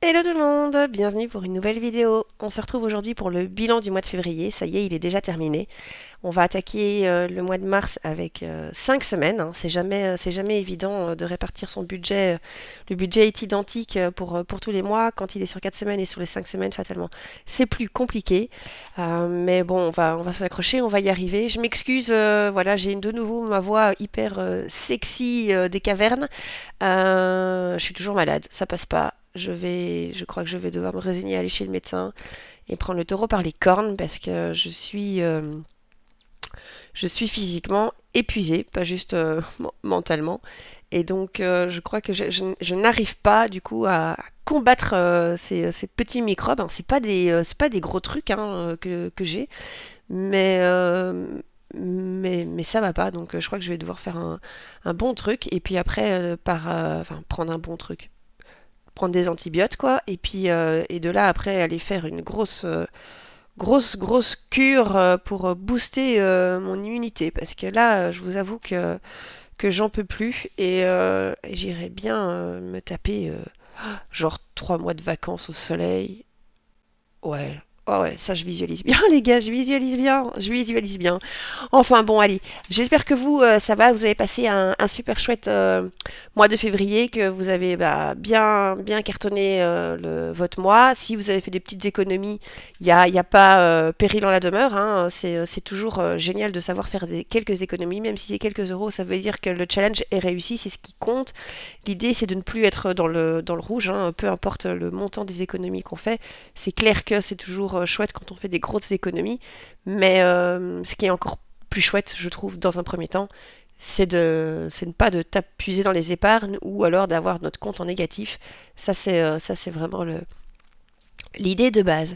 Hello tout le monde, bienvenue pour une nouvelle vidéo. On se retrouve aujourd'hui pour le bilan du mois de février. Ça y est, il est déjà terminé. On va attaquer le mois de mars avec 5 semaines, hein. C'est jamais évident de répartir son budget. Le budget est identique pour tous les mois. Quand il est sur 4 semaines et sur les 5 semaines, fatalement, c'est plus compliqué. Mais bon, on va s'accrocher, on va y arriver. Je m'excuse, voilà, j'ai de nouveau ma voix hyper sexy des cavernes. Je suis toujours malade, ça passe pas. Je crois que je vais devoir me résigner à aller chez le médecin et prendre le taureau par les cornes parce que je suis physiquement épuisée, pas juste mentalement. Et donc, je crois que je n'arrive pas du coup à combattre ces petits microbes, hein. C'est pas des gros trucs, hein, que j'ai, mais, mais ça va pas. Donc, je crois que je vais devoir faire un bon truc et puis après, enfin, prendre un bon truc, prendre des antibiotiques quoi, et puis et de là après aller faire une grosse cure pour booster mon immunité parce que là je vous avoue que j'en peux plus et j'irais bien me taper genre 3 mois de vacances au soleil. Ouais. Oh ouais, ça je visualise bien les gars, je visualise bien. Enfin bon, allez, j'espère que vous, ça va, vous avez passé un super chouette mois de février, que vous avez bien cartonné votre mois. Si vous avez fait des petites économies, y a pas péril en la demeure, hein. C'est toujours génial de savoir faire quelques économies, même si c'est quelques euros, ça veut dire que le challenge est réussi, c'est ce qui compte. L'idée c'est de ne plus être dans le rouge, hein, peu importe le montant des économies qu'on fait. C'est clair que c'est toujours chouette quand on fait des grosses économies, mais ce qui est encore plus chouette, je trouve, dans un premier temps, c'est pas de t'appuyer dans les épargnes ou alors d'avoir notre compte en négatif. Ça c'est vraiment l'idée de base.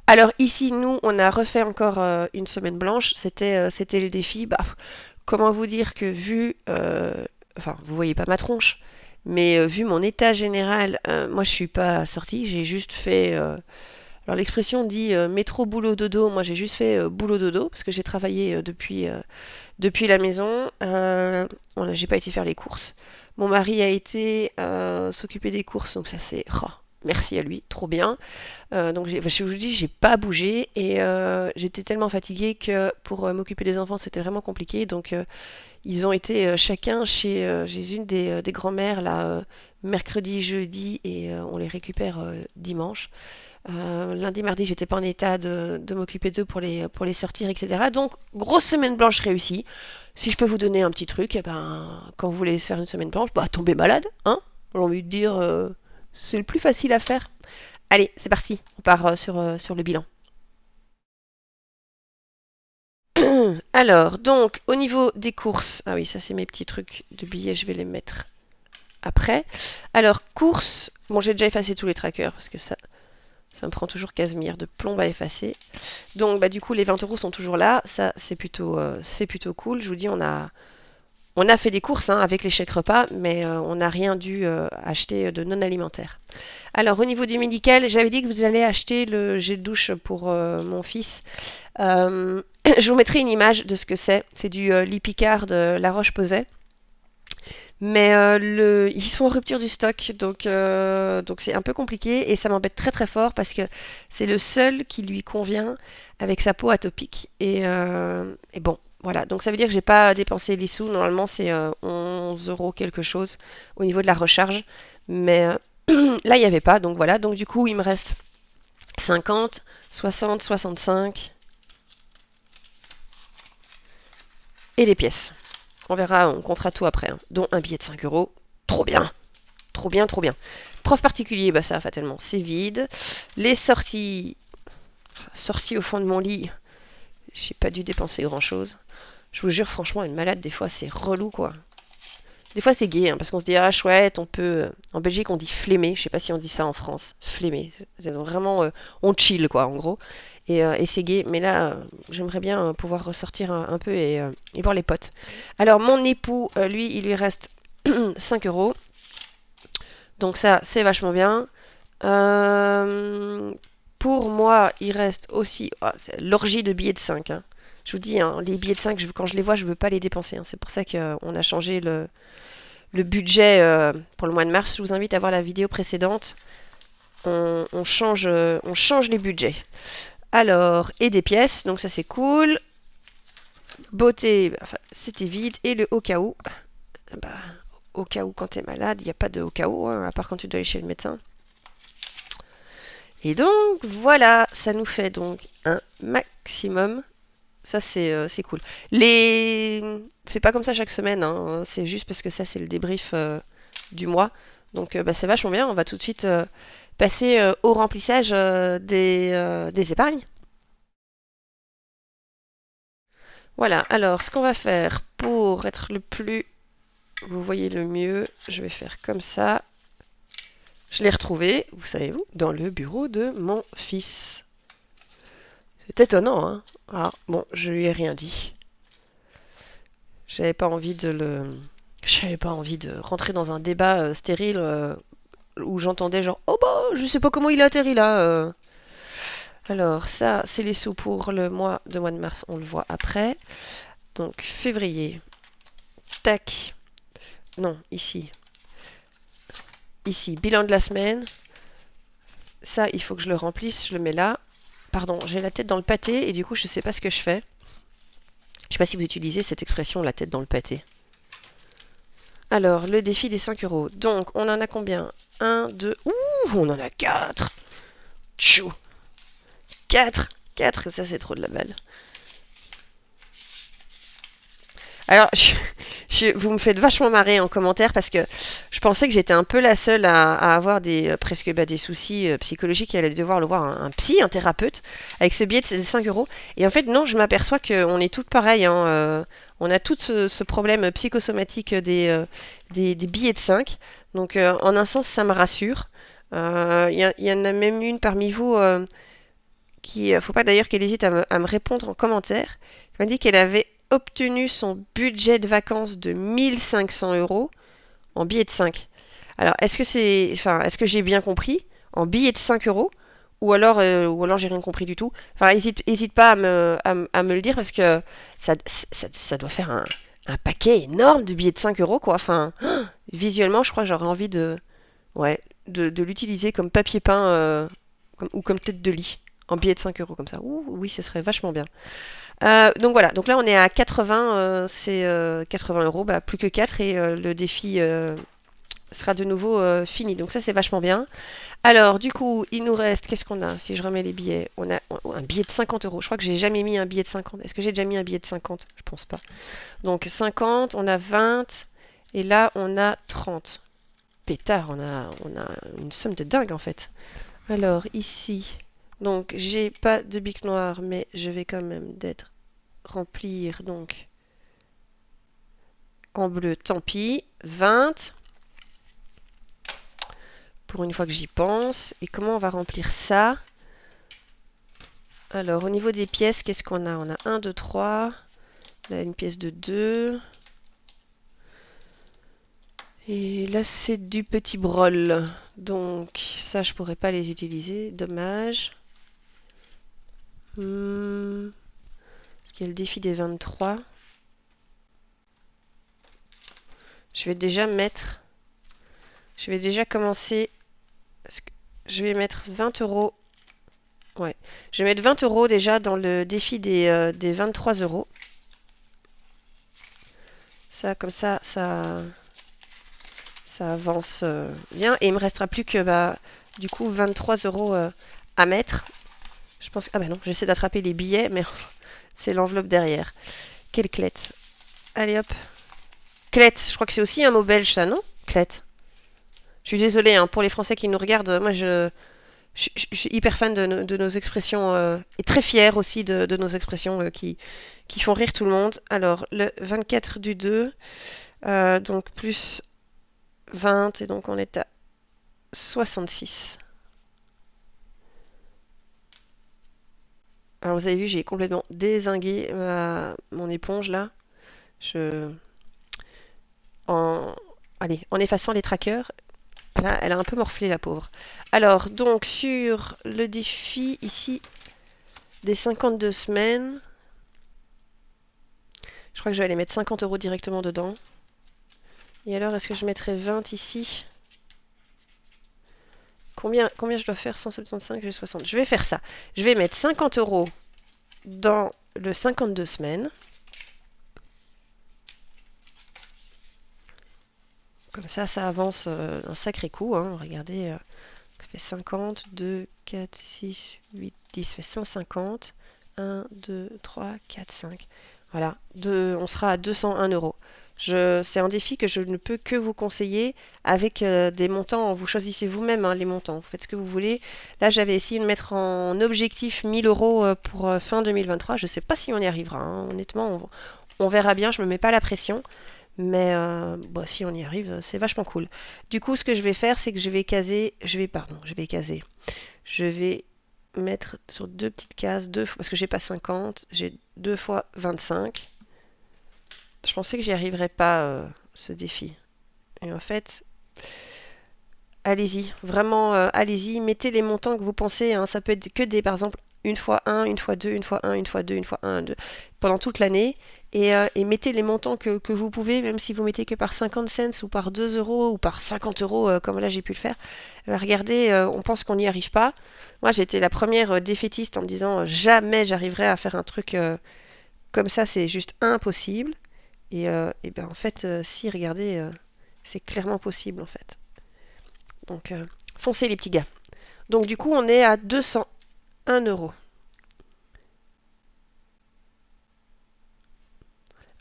Alors ici, nous, on a refait encore une semaine blanche. C'était le défi. Bah, comment vous dire que enfin, vous voyez pas ma tronche, mais vu mon état général, moi je suis pas sortie. J'ai juste fait. Alors l'expression dit métro boulot dodo. Moi j'ai juste fait boulot dodo parce que j'ai travaillé depuis la maison. J'ai pas été faire les courses. Mon mari a été s'occuper des courses, donc ça c'est merci à lui, trop bien. Donc je vous dis, j'ai pas bougé et j'étais tellement fatiguée que pour m'occuper des enfants c'était vraiment compliqué. Donc ils ont été chacun chez une des grands-mères là mercredi, jeudi et on les récupère dimanche. Lundi, mardi, j'étais pas en état de m'occuper d'eux pour les sortir, etc. Donc, grosse semaine blanche réussie. Si je peux vous donner un petit truc, eh ben, quand vous voulez faire une semaine blanche, bah, tombez malade, hein. J'ai envie de dire, c'est le plus facile à faire. Allez, c'est parti, on part sur le bilan. Alors, donc, au niveau des courses, ah oui, ça c'est mes petits trucs de billets, je vais les mettre après. Alors, courses, bon, j'ai déjà effacé tous les trackers parce que ça me prend toujours Casimir de plomb à effacer. Donc bah, du coup les 20 euros sont toujours là, ça c'est plutôt cool. Je vous dis on a fait des courses hein, avec les chèques repas, mais on n'a rien dû acheter de non alimentaire. Alors au niveau du médical, j'avais dit que vous allez acheter le gel de douche pour mon fils. Je vous mettrai une image de ce que c'est. C'est du Lipicard de La Roche-Posay. Mais ils sont en rupture du stock, donc c'est un peu compliqué et ça m'embête très fort parce que c'est le seul qui lui convient avec sa peau atopique. Et bon, voilà. Donc ça veut dire que j'ai pas dépensé les sous. Normalement c'est 11 euros quelque chose au niveau de la recharge, mais là il n'y avait pas. Donc voilà. Donc du coup il me reste 50, 60, 65 et les pièces. On verra, on comptera tout après, hein, dont un billet de 5 euros. Trop bien, trop bien, trop bien. Prof particulier, bah ça, fatalement, c'est vide. Les sorties au fond de mon lit, j'ai pas dû dépenser grand chose. Je vous jure, franchement, une malade, des fois, c'est relou, quoi. Des fois, c'est gai, hein, parce qu'on se dit, ah, chouette, on peut. En Belgique, on dit flemmer. Je sais pas si on dit ça en France. Flemmer. C'est vraiment. On chill, quoi, en gros. Et c'est gai. Mais là, j'aimerais bien pouvoir ressortir un peu et voir les potes. Alors, mon époux, lui, il lui reste 5 euros. Donc, ça, c'est vachement bien. Euh, pour moi, il reste aussi c'est l'orgie de billets de 5, hein. Je vous dis, hein, les billets de 5, quand je les vois, je veux pas les dépenser, hein. C'est pour ça qu'on a changé le budget pour le mois de mars. Je vous invite à voir la vidéo précédente. on change les budgets. Alors, et des pièces, donc ça c'est cool. Beauté, enfin, c'était vide. Et le au cas où. Bah, au cas où quand t'es malade, il n'y a pas de au cas où, hein, à part quand tu dois aller chez le médecin. Et donc voilà, ça nous fait donc un maximum. Ça c'est cool. Les C'est pas comme ça chaque semaine, hein, c'est juste parce que ça c'est le débrief du mois. Donc bah, c'est vachement bien. On va tout de suite passer au remplissage des épargnes. Voilà, alors ce qu'on va faire pour être le plus, vous voyez le mieux, je vais faire comme ça. Je l'ai retrouvé, vous savez où, dans le bureau de mon fils. C'est étonnant, hein. Ah, bon, je lui ai rien dit. J'avais pas envie de le... J'avais pas envie de rentrer dans un débat stérile où j'entendais genre «Oh bah, je sais pas comment il a atterri là. Alors, ça, c'est les sous pour le mois de mars, on le voit après. Donc, février. Tac. Non, ici. Ici, bilan de la semaine. Ça, il faut que je le remplisse, je le mets là. Pardon, j'ai la tête dans le pâté et du coup, je sais pas ce que je fais. Je sais pas si vous utilisez cette expression, la tête dans le pâté. Alors, le défi des 5 euros. Donc, on en a combien? 1, 2... Ouh, on en a 4. Tchou. 4. 4, ça c'est trop de la balle. Alors, vous me faites vachement marrer en commentaire parce que je pensais que j'étais un peu la seule à avoir presque des soucis psychologiques et à aller devoir le voir un psy, un thérapeute, avec ce billet de 5 euros. Et en fait, non, je m'aperçois qu'on est toutes pareilles, hein, on a tout ce problème psychosomatique des billets de 5. Donc, en un sens, ça me rassure. Y en a même une parmi vous qui, faut pas d'ailleurs qu'elle hésite à me répondre en commentaire. Elle m'a dit qu'elle avait obtenu son budget de vacances de 1500 euros en billets de 5. Alors, est-ce que j'ai bien compris en billets de 5 euros ou alors j'ai rien compris du tout. Enfin, hésite pas à me le dire parce que ça doit faire un paquet énorme de billets de 5 euros, quoi. Enfin, visuellement, je crois que j'aurais envie ouais, de l'utiliser comme papier peint ou comme tête de lit en billet de 5 euros comme ça. Ouh, oui, ce serait vachement bien. Donc voilà, donc là on est à 80, c'est 80 euros, bah, plus que 4 et le défi sera de nouveau fini. Donc ça c'est vachement bien. Alors du coup, il nous reste, qu'est-ce qu'on a? Si je remets les billets, on a un billet de 50 euros. Je crois que j'ai jamais mis un billet de 50. Est-ce que j'ai déjà mis un billet de 50? Je pense pas. Donc 50, on a 20 et là on a 30. Pétard, on a une somme de dingue en fait. Alors ici, donc j'ai pas de bic noir, mais je vais quand même d'être remplir donc en bleu, tant pis. 20 pour une fois que j'y pense. Et comment on va remplir ça? Alors au niveau des pièces, qu'est-ce qu'on a? On a 1, 2, 3. Là une pièce de 2. Et là c'est du petit brol. Donc ça je pourrais pas les utiliser. Dommage. Parce qu'il y a le défi des 23. Je vais déjà mettre. Je vais déjà commencer. Je vais mettre 20 euros. Ouais. Je vais mettre 20 euros déjà dans le défi des 23 euros. Ça, comme ça avance bien. Et il me restera plus que, bah, du coup, 23 euros à mettre. Je pense. Ah bah non, j'essaie d'attraper les billets, mais c'est l'enveloppe derrière. Quelle clette. Allez hop. Clette, je crois que c'est aussi un mot belge, ça, non? Clette. Je suis désolée hein, pour les Français qui nous regardent. Moi, je suis hyper fan de nos expressions et très fière aussi de nos expressions qui font rire tout le monde. Alors, le 24 du 2, donc plus 20, et donc on est à 66. Alors, vous avez vu, j'ai complètement dézingué mon éponge là. Je, en, allez, en effaçant les trackers, elle a un peu morflé la pauvre. Alors, donc sur le défi ici des 52 semaines, je crois que je vais aller mettre 50 euros directement dedans. Et alors, est-ce que je mettrai 20 ici? Combien je dois faire? 175, j'ai 60. Je vais faire ça. Je vais mettre 50 euros dans le 52 semaines. Comme ça avance un sacré coup, hein. Regardez, ça fait 50, 2, 4, 6, 8, 10, ça fait 150. 1, 2, 3, 4, 5. Voilà, on sera à 201 euros. C'est un défi que je ne peux que vous conseiller avec des montants. Vous choisissez vous-même, hein, les montants. Vous faites ce que vous voulez. Là, j'avais essayé de mettre en objectif 1000 euros pour fin 2023. Je ne sais pas si on y arrivera, hein. Honnêtement, on verra bien. Je ne me mets pas la pression. Mais bon, si on y arrive, c'est vachement cool. Du coup, ce que je vais faire, c'est que je vais mettre sur deux petites cases, parce que j'ai pas 50, j'ai 2 fois 25. Je pensais que j'y arriverais pas, ce défi. Et en fait, allez-y, vraiment, allez-y, mettez les montants que vous pensez, hein. Ça peut être que par exemple, une fois un, une fois 2, une fois un, une fois 2, une fois un, 2, pendant toute l'année. Et mettez les montants que vous pouvez, même si vous mettez que par 50 cents ou par 2 euros ou par 50 euros, comme là j'ai pu le faire. Regardez, on pense qu'on n'y arrive pas. Moi, j'étais la première défaitiste en me disant jamais j'arriverai à faire un truc comme ça, c'est juste impossible. Et ben en fait, si, regardez, c'est clairement possible en fait. Donc, foncez les petits gars. Donc, du coup, on est à 201 euros.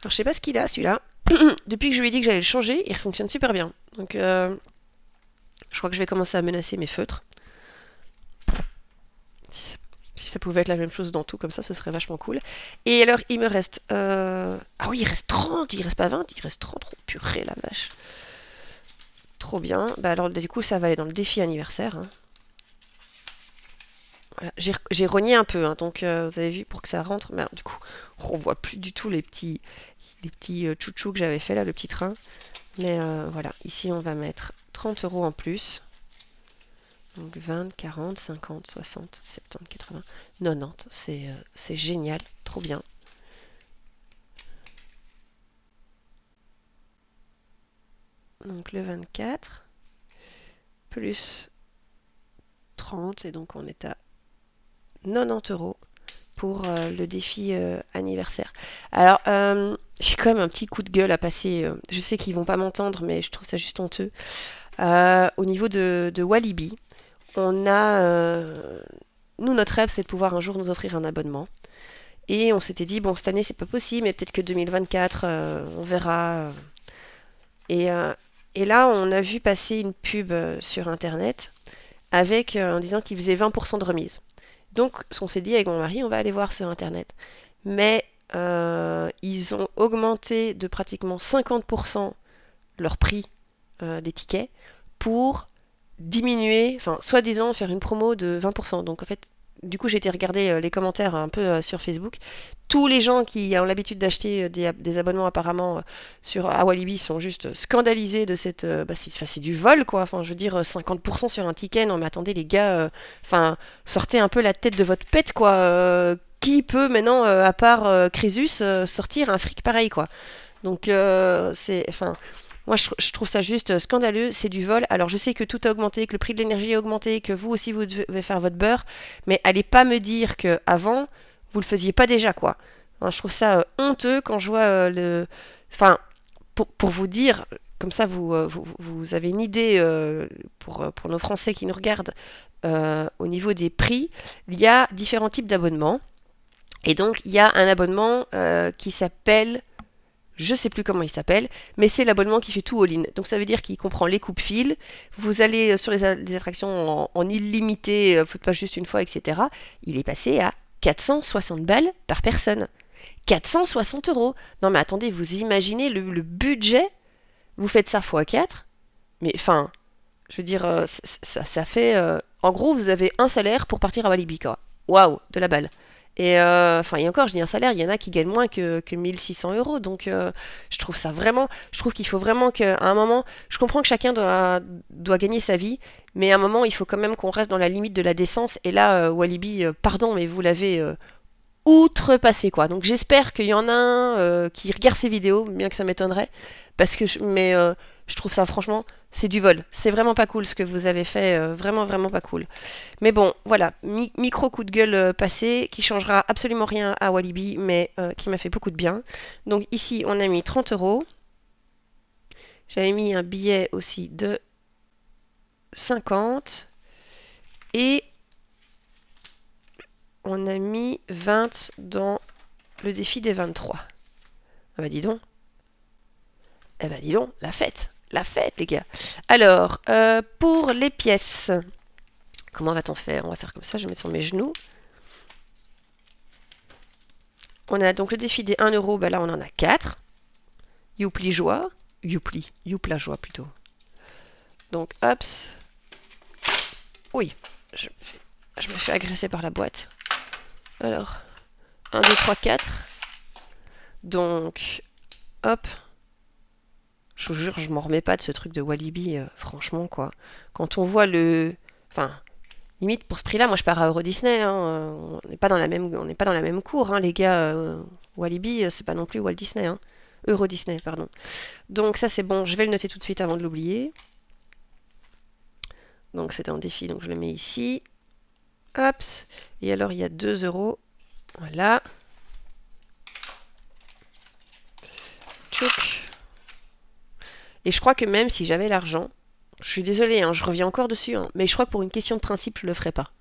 Alors, je sais pas ce qu'il a, celui-là. Depuis que je lui ai dit que j'allais le changer, il fonctionne super bien. Donc, je crois que je vais commencer à menacer mes feutres. Si ça pouvait être la même chose dans tout, comme ça, ce serait vachement cool. Et alors, il me reste... Ah oui, il reste 30, il reste pas 20, il reste 30. Oh, purée, la vache. Trop bien. Bah alors, du coup, ça va aller dans le défi anniversaire, hein. Voilà. J'ai rogné un peu, hein, donc vous avez vu pour que ça rentre. Mais alors, du coup, on voit plus du tout les petits chouchous que j'avais fait là, le petit train. Mais voilà, ici on va mettre 30 euros en plus. Donc 20, 40, 50, 60, 70, 80, 90. C'est génial, trop bien. Donc le 24 plus 30, et donc on est à 90 euros pour le défi anniversaire. Alors, j'ai quand même un petit coup de gueule à passer. Je sais qu'ils vont pas m'entendre, mais je trouve ça juste honteux. Au niveau de Walibi, on a... nous, notre rêve, c'est de pouvoir un jour nous offrir un abonnement. Et on s'était dit, bon, cette année, c'est pas possible, mais peut-être que 2024, on verra. Et, euh, et là, on a vu passer une pub sur Internet avec en disant qu'ils faisaient 20% de remise. Donc, on s'est dit avec mon mari, on va aller voir sur Internet. Mais ils ont augmenté de pratiquement 50% leur prix des tickets pour diminuer, enfin, soi-disant faire une promo de 20%. Donc, en fait, du coup, j'ai été regarder les commentaires un peu sur Facebook. Tous les gens qui ont l'habitude d'acheter des abonnements apparemment sur Walibi sont juste scandalisés de cette... bah, c'est du vol, quoi. Enfin, je veux dire, 50% sur un ticket. Non, mais attendez, les gars, enfin, sortez un peu la tête de votre pète, quoi. Qui peut maintenant, à part Crésus, sortir un fric pareil, quoi. Donc, enfin, moi, je trouve ça juste scandaleux. C'est du vol. Alors, je sais que tout a augmenté, que le prix de l'énergie a augmenté, que vous aussi, vous devez faire votre beurre. Mais allez pas me dire que avant vous le faisiez pas déjà, quoi. Enfin, je trouve ça honteux quand je vois Enfin, pour vous dire, comme ça, vous avez une idée pour nos Français qui nous regardent. Au niveau des prix, il y a différents types d'abonnements. Et donc, il y a un abonnement qui s'appelle, je sais plus comment il s'appelle, mais c'est l'abonnement qui fait tout all-in. Donc ça veut dire qu'il comprend les coupes-fils, vous allez sur les attractions en illimité, faites pas juste une fois, etc. Il est passé à 460 balles par personne. 460 euros. Non mais attendez, vous imaginez le budget? Vous faites ça fois 4. Mais enfin, je veux dire, ça fait... en gros, vous avez un salaire pour partir à Walibi, quoi. Waouh, de la balle. Et enfin, et encore, je dis un salaire, il y en a qui gagnent moins que 1600 euros. Donc, je trouve ça vraiment. Je trouve qu'il faut vraiment qu'à un moment. Je comprends que chacun doit gagner sa vie, mais à un moment, il faut quand même qu'on reste dans la limite de la décence. Et là, Walibi, pardon, mais vous l'avez outrepassé quoi. Donc j'espère qu'il y en a un qui regarde ces vidéos, bien que ça m'étonnerait, parce que je trouve ça franchement c'est du vol. C'est vraiment pas cool ce que vous avez fait, vraiment vraiment pas cool. Mais bon, voilà, micro coup de gueule passé qui changera absolument rien à Walibi, mais qui m'a fait beaucoup de bien. Donc ici on a mis 30 euros. J'avais mis un billet aussi de 50 et on a mis 20 dans le défi des 23. Ah bah dis donc. Eh bah dis donc, la fête les gars. Alors, pour les pièces, comment va-t-on faire? On va faire comme ça, je vais mettre sur mes genoux. On a donc le défi des 1 euro, bah là on en a 4. Youpli joie. Youpla joie plutôt. Donc, hops. Oui, je me fais agresser par la boîte. Alors, 1, 2, 3, 4. Donc, hop. Je vous jure, je m'en remets pas de ce truc de Walibi, franchement, quoi. Quand on voit le... Enfin, limite, pour ce prix-là, moi, je pars à Euro Disney, hein. On n'est pas dans la même cour, hein, les gars. Walibi, c'est pas non plus Walt Disney, hein. Euro Disney, pardon. Donc ça, c'est bon. Je vais le noter tout de suite avant de l'oublier. Donc c'était un défi, donc je le mets ici. Hop. Et alors, il y a 2 euros. Voilà. Tchouk. Et je crois que même si j'avais l'argent, je suis désolée, hein, je reviens encore dessus, hein, mais je crois que pour une question de principe, je le ferai pas.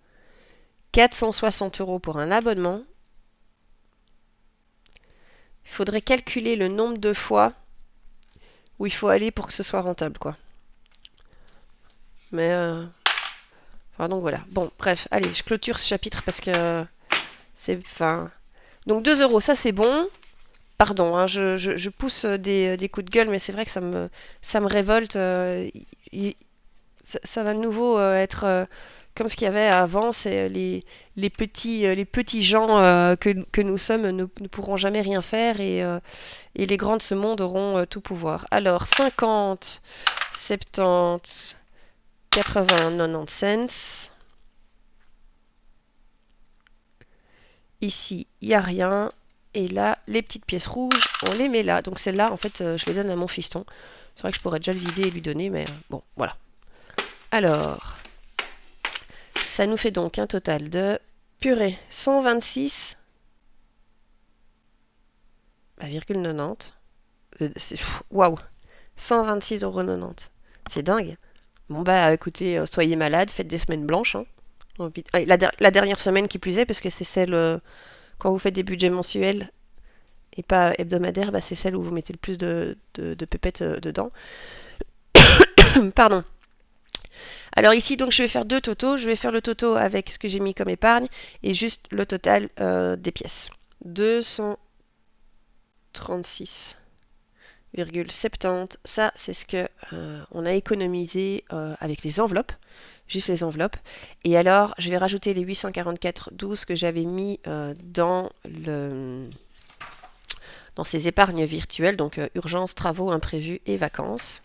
460 euros pour un abonnement. Il faudrait calculer le nombre de fois où il faut aller pour que ce soit rentable, quoi. Mais, enfin, donc voilà. Bon, bref, allez, je clôture ce chapitre parce que c'est, enfin, donc 2 euros, ça c'est bon. Pardon, hein, je pousse des coups de gueule, mais c'est vrai que ça me révolte. Ça va de nouveau être comme ce qu'il y avait avant, c'est les petits gens que nous sommes ne pourront jamais rien faire et les grands de ce monde auront tout pouvoir. Alors 50, 70, 80, 90 cents. Ici, il n'y a rien. Et là, les petites pièces rouges, on les met là. Donc celles-là, en fait, je les donne à mon fiston. C'est vrai que je pourrais déjà le vider et lui donner, mais bon, voilà. Alors, ça nous fait donc un total de purée 126,90. Waouh, 126,90 €. C'est dingue. Bon bah écoutez, soyez malades, faites des semaines blanches. Hein. La dernière semaine qui plus est, parce que c'est celle quand vous faites des budgets mensuels et pas hebdomadaires, bah, c'est celle où vous mettez le plus de pépettes dedans. Pardon. Alors ici, donc, je vais faire deux totaux. Je vais faire le toto avec ce que j'ai mis comme épargne et juste le total des pièces. 236,70. Ça, c'est ce que on a économisé avec les enveloppes. Juste les enveloppes. Et alors, je vais rajouter les 844,12 que j'avais mis dans ces épargnes virtuelles. Donc, urgence, travaux, imprévus et vacances.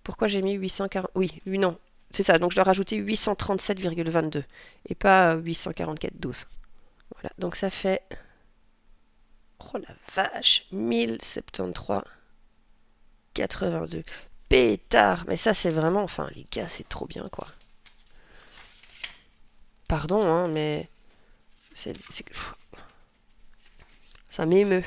Pourquoi j'ai mis 840? Oui, non, c'est ça. Donc je dois rajouter 837,22 et pas 844,12. Voilà, donc ça fait... Oh la vache, 1073,82. Pétard, mais ça c'est vraiment... Enfin les gars, c'est trop bien quoi. Pardon, hein, mais... Ça m'émeut.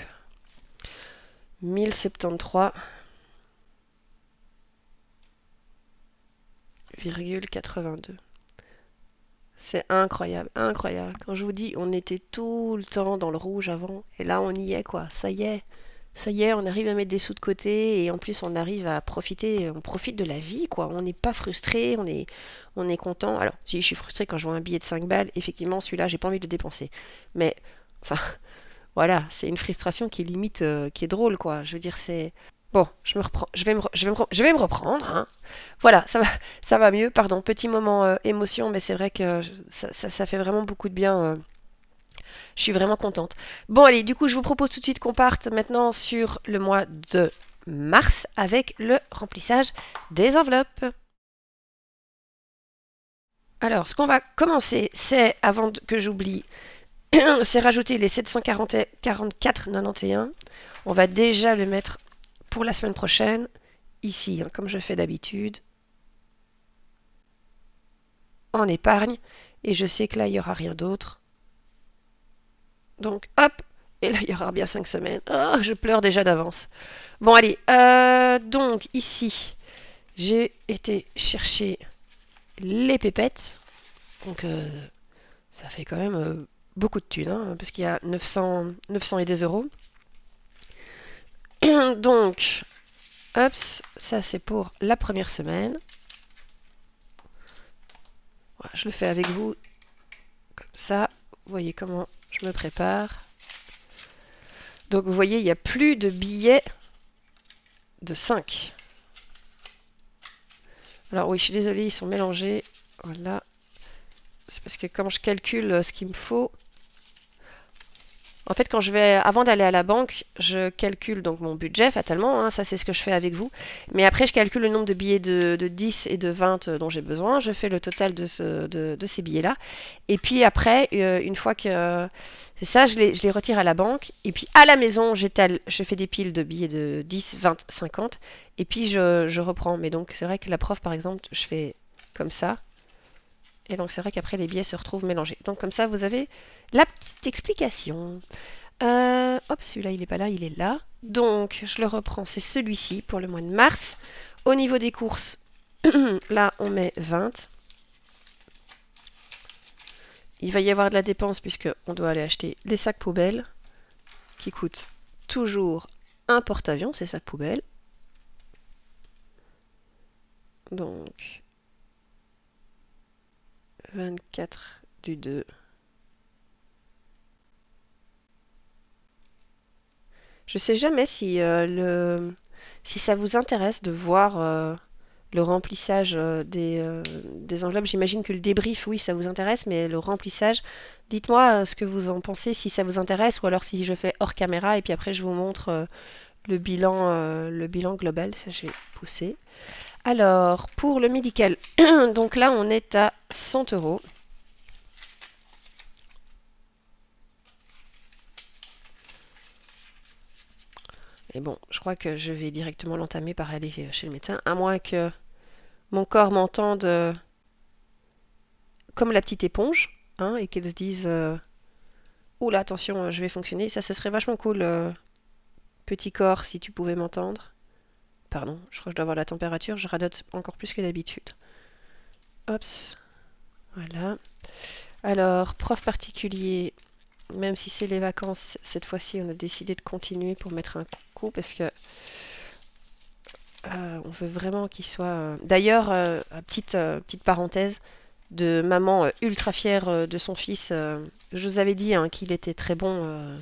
1073,82. C'est incroyable, incroyable. Quand je vous dis, on était tout le temps dans le rouge avant, et là on y est quoi. Ça y est, on arrive à mettre des sous de côté, et en plus on arrive à profiter, on profite de la vie quoi. On n'est pas frustré, on est content. Alors, si je suis frustré quand je vois un billet de 5 balles, effectivement celui-là j'ai pas envie de le dépenser. Mais, enfin, voilà, c'est une frustration qui est limite, qui est drôle quoi. Je veux dire, c'est... Bon, je me reprends, je vais me reprendre, hein. Voilà, ça va mieux. Pardon, petit moment émotion, mais c'est vrai que ça fait vraiment beaucoup de bien. Je suis vraiment contente. Bon, allez, du coup, je vous propose tout de suite qu'on parte maintenant sur le mois de mars avec le remplissage des enveloppes. Alors, ce qu'on va commencer, c'est, avant que j'oublie, c'est rajouter les 744,91. On va déjà le mettre pour la semaine prochaine, ici, hein, comme je fais d'habitude, en épargne. Et je sais que là, il n'y aura rien d'autre. Donc, hop, et là, il y aura bien 5 semaines. Oh, je pleure déjà d'avance. Bon, allez, donc ici, j'ai été chercher les pépettes. Donc, ça fait quand même beaucoup de thunes, hein, parce qu'il y a 900 et des euros. Donc, hop, ça c'est pour la première semaine. Voilà, je le fais avec vous, comme ça. Vous voyez comment je me prépare. Donc, vous voyez, il n'y a plus de billets de 5. Alors oui, je suis désolée, ils sont mélangés. Voilà. C'est parce que quand je calcule ce qu'il me faut, en fait, quand je vais, avant d'aller à la banque, je calcule donc mon budget fatalement, hein, ça c'est ce que je fais avec vous. Mais après, je calcule le nombre de billets de 10 et de 20 dont j'ai besoin. Je fais le total de ces billets-là. Et puis après, une fois que c'est ça, je les retire à la banque. Et puis à la maison, j'étale, je fais des piles de billets de 10, 20, 50. Et puis je reprends. Mais donc c'est vrai que la prof, par exemple, je fais comme ça. Et donc c'est vrai qu'après les billets se retrouvent mélangés. Donc comme ça, vous avez la petite explication. Hop, celui-là, il n'est pas là, il est là. Donc, je le reprends, c'est celui-ci pour le mois de mars. Au niveau des courses, là, on met 20. Il va y avoir de la dépense puisque on doit aller acheter les sacs poubelles qui coûtent toujours un porte-avions, ces sacs poubelles. Donc, 24 du 2. Je sais jamais si ça vous intéresse de voir le remplissage des enveloppes. J'imagine que le débrief, oui, ça vous intéresse, mais le remplissage, dites-moi ce que vous en pensez, si ça vous intéresse, ou alors si je fais hors caméra, et puis après je vous montre le bilan global. Ça, j'ai poussé. Alors, pour le médical, donc là, on est à 100 euros. Et bon, je crois que je vais directement l'entamer par aller chez le médecin, à moins que mon corps m'entende comme la petite éponge, hein, et qu'elle se dise oula, attention, je vais fonctionner. Ça, ce serait vachement cool, petit corps, si tu pouvais m'entendre. Pardon, je crois que je dois avoir la température, je radote encore plus que d'habitude. Hop, voilà. Alors, prof particulier, même si c'est les vacances, cette fois-ci, on a décidé de continuer pour mettre un coup parce que on veut vraiment qu'il soit. D'ailleurs, petite parenthèse de maman ultra fière de son fils. Je vous avais dit hein, qu'il était très bon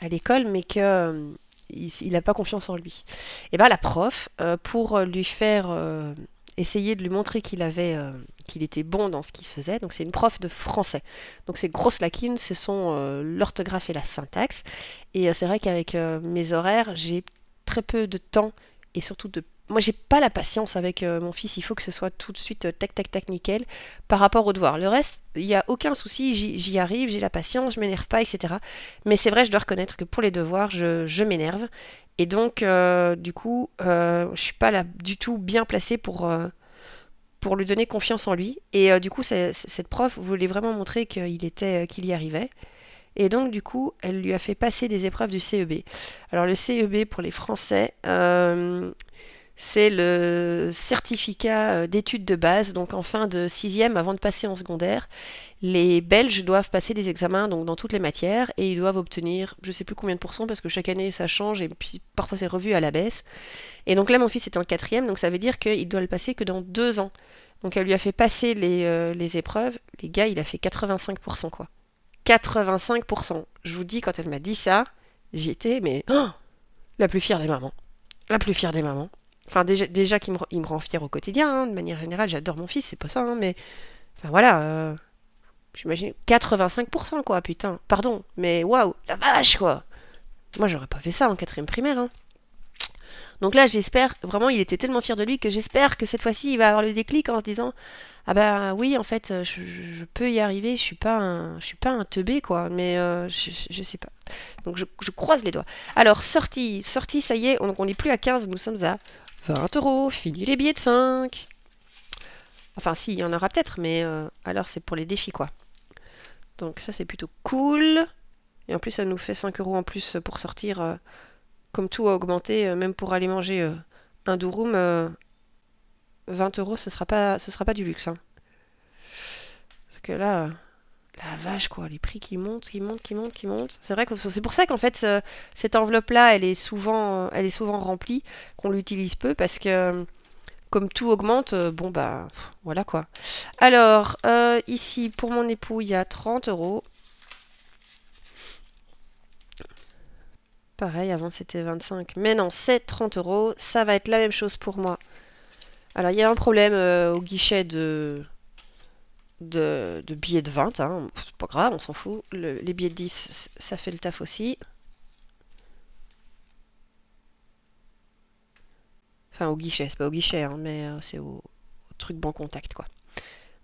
à l'école, mais que il n'a pas confiance en lui. Et bien la prof, pour lui faire essayer de lui montrer qu'il était bon dans ce qu'il faisait, donc c'est une prof de français. Donc ses grosses lacunes, ce sont l'orthographe et la syntaxe. Et c'est vrai qu'avec mes horaires, j'ai très peu de temps et surtout de moi j'ai pas la patience avec mon fils, il faut que ce soit tout de suite tac tac tac nickel par rapport aux devoirs. Le reste, il n'y a aucun souci, j'y arrive, j'ai la patience, je m'énerve pas, etc. Mais c'est vrai, je dois reconnaître que pour les devoirs, je m'énerve. Et donc, du coup, je suis pas là du tout bien placée pour lui donner confiance en lui. Et du coup, cette prof voulait vraiment montrer qu'il y arrivait. Et donc, du coup, elle lui a fait passer des épreuves du CEB. Alors, le CEB pour les Français, c'est le certificat d'études de base. Donc, en fin de sixième, avant de passer en secondaire, les Belges doivent passer des examens donc, dans toutes les matières et ils doivent obtenir, je ne sais plus combien de pourcents parce que chaque année ça change et puis parfois c'est revu à la baisse. Et donc là, mon fils est en quatrième, donc ça veut dire qu'il doit le passer que dans 2 ans. Donc elle lui a fait passer les épreuves. Les gars, il a fait 85% quoi. 85%. Je vous dis, quand elle m'a dit ça, j'y étais, mais oh, la plus fière des mamans. La plus fière des mamans. Enfin, déjà qu'il me rend fière au quotidien, hein, de manière générale, j'adore mon fils, c'est pas ça, hein, mais enfin voilà, j'imagine 85% quoi, putain. Pardon, mais waouh, la vache quoi. Moi j'aurais pas fait ça en quatrième primaire, hein. Donc là, j'espère, vraiment, il était tellement fier de lui que j'espère que cette fois-ci, il va avoir le déclic en se disant, ah bah oui, en fait, je peux y arriver, je suis pas un teubé, quoi, mais je sais pas. Donc je croise les doigts. Alors, sortie, ça y est, donc on n'est plus à 15, nous sommes à 20 euros, fini les billets de 5. Enfin, si, il y en aura peut-être, mais alors c'est pour les défis, quoi. Donc ça, c'est plutôt cool. Et en plus, ça nous fait 5 euros en plus pour sortir. Comme tout a augmenté, même pour aller manger un durum, 20 euros, ce sera pas du luxe, hein. Parce que là, la vache, quoi, les prix qui montent, qui montent, qui montent, qui montent. C'est vrai que c'est pour ça qu'en fait, cette enveloppe-là, elle est souvent remplie, qu'on l'utilise peu, parce que comme tout augmente, bon bah, voilà quoi. Alors, ici, pour mon époux, il y a 30 euros. Pareil, avant c'était 25. Mais non, c'est 30 euros. Ça va être la même chose pour moi. Alors, il y a un problème au guichet de billets de 20. Hein. C'est pas grave, on s'en fout. Les billets de 10, ça fait le taf aussi. Enfin, au guichet, c'est pas au guichet, hein, mais c'est au truc bon contact, quoi.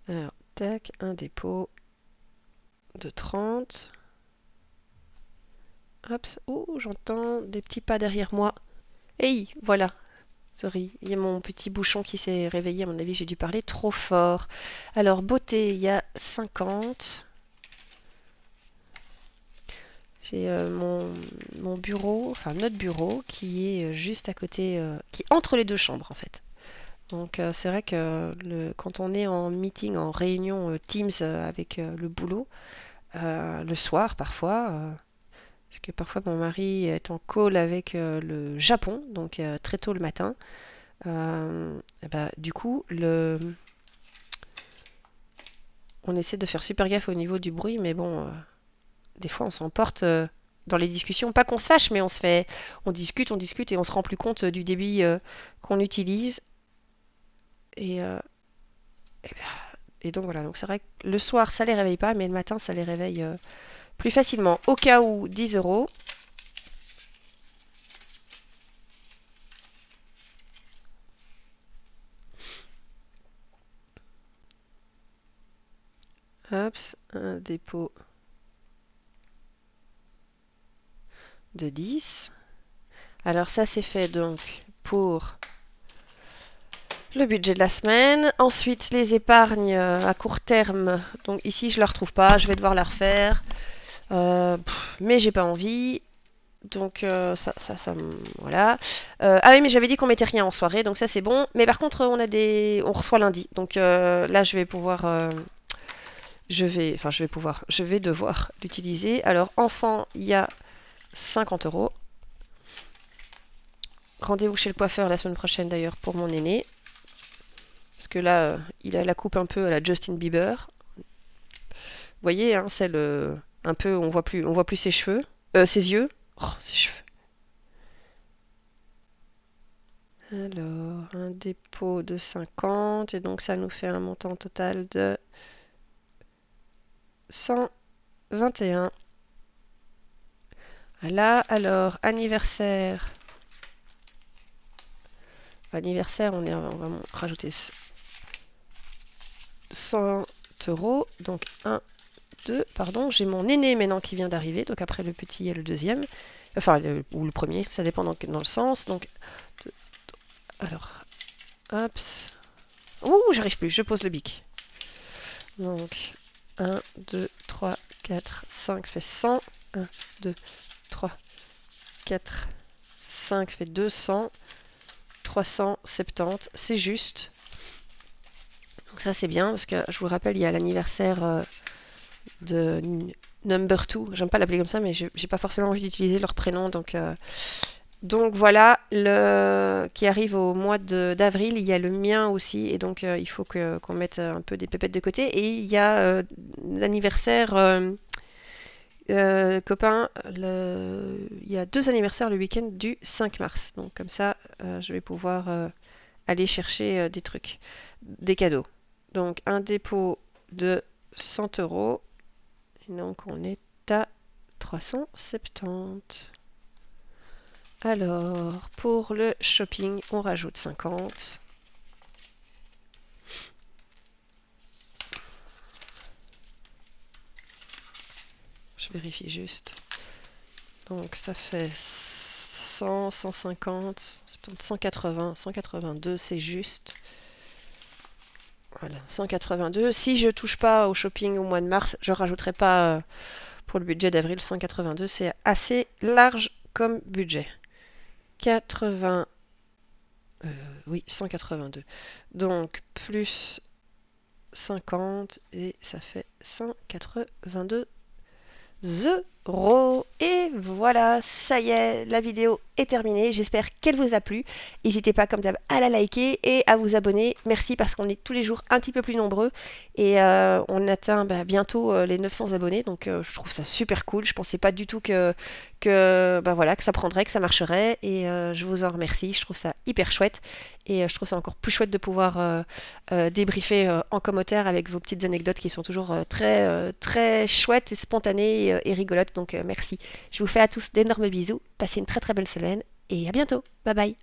Alors, tac, un dépôt de 30. Hop, oh, j'entends des petits pas derrière moi. Hey, voilà. Sorry, il y a mon petit bouchon qui s'est réveillé, à mon avis, j'ai dû parler trop fort. Alors, beauté, il y a 50. J'ai mon bureau, enfin notre bureau, qui est juste à côté, qui est entre les deux chambres en fait. Donc c'est vrai que quand on est en meeting, en réunion Teams avec le boulot, le soir parfois, parce que parfois mon mari est en call avec le Japon, donc très tôt le matin, et bah, du coup on essaie de faire super gaffe au niveau du bruit, mais bon, des fois on s'emporte dans les discussions. Pas qu'on se fâche, mais on discute et on se rend plus compte du débit qu'on utilise. Et, et, et donc voilà, donc c'est vrai que le soir ça les réveille pas, mais le matin ça les réveille plus facilement. Au cas où, 10 euros. Hop, un dépôt de 10. Alors ça c'est fait donc pour le budget de la semaine. Ensuite les épargnes à court terme. Donc ici je ne la retrouve pas, je vais devoir la refaire. Mais j'ai pas envie. Donc voilà. Ah oui, mais j'avais dit qu'on mettait rien en soirée, donc ça c'est bon. Mais par contre, on reçoit lundi. Donc là, je vais pouvoir, je vais devoir l'utiliser. Alors enfant, il y a 50 euros. Rendez-vous chez le coiffeur la semaine prochaine d'ailleurs pour mon aîné, parce que là, il a la coupe un peu à la Justin Bieber. Vous voyez, hein, celle un peu, on voit plus ses cheveux, ses yeux. Oh, ses cheveux. Alors, un dépôt de 50, et donc ça nous fait un montant total de 121. Voilà, alors, anniversaire. Anniversaire, on va rajouter 100 euros. Donc, 1, 2, pardon, j'ai mon aîné maintenant qui vient d'arriver, donc après le petit et le deuxième. Enfin, ou le premier, ça dépend dans le sens. Donc, alors, hop. Ouh, j'arrive plus, je pose le bic. Donc, 1, 2, 3, 4, 5, ça fait 100. 1, 2, 3, 4, 5, ça fait 200. 370, c'est juste. Donc ça c'est bien, parce que je vous le rappelle, il y a l'anniversaire de Number 2. J'aime pas l'appeler comme ça, mais j'ai pas forcément envie d'utiliser leur prénom. Donc voilà, qui arrive au mois d'avril, il y a le mien aussi, et donc il faut qu'on mette un peu des pépettes de côté. Et il y a l'anniversaire, copain, il y a 2 anniversaires le week-end du 5 mars. Donc comme ça, je vais pouvoir aller chercher des trucs, des cadeaux. Donc un dépôt de 100 euros, et donc on est à 370. Alors, pour le shopping, on rajoute 50. Je vérifie juste. Donc ça fait 100, 150, 180, 182, c'est juste. Voilà, 182. Si je touche pas au shopping au mois de mars, je rajouterai pas pour le budget d'avril 182. C'est assez large comme budget. 80, oui, 182. Donc plus 50 et ça fait 182 euros. Et voilà, ça y est, la vidéo est terminée. J'espère qu'elle vous a plu. N'hésitez pas, comme d'hab, à la liker et à vous abonner. Merci parce qu'on est tous les jours un petit peu plus nombreux et on atteint bientôt les 900 abonnés. Donc je trouve ça super cool. Je pensais pas du tout que ça prendrait, que ça marcherait. Et je vous en remercie. Je trouve ça hyper chouette. Et je trouve ça encore plus chouette de pouvoir débriefer en commentaire avec vos petites anecdotes qui sont toujours très chouettes et spontanées et rigolotes. Donc merci. Je vous fais à tous d'énormes bisous. Passez une très très belle semaine et à bientôt. Bye bye.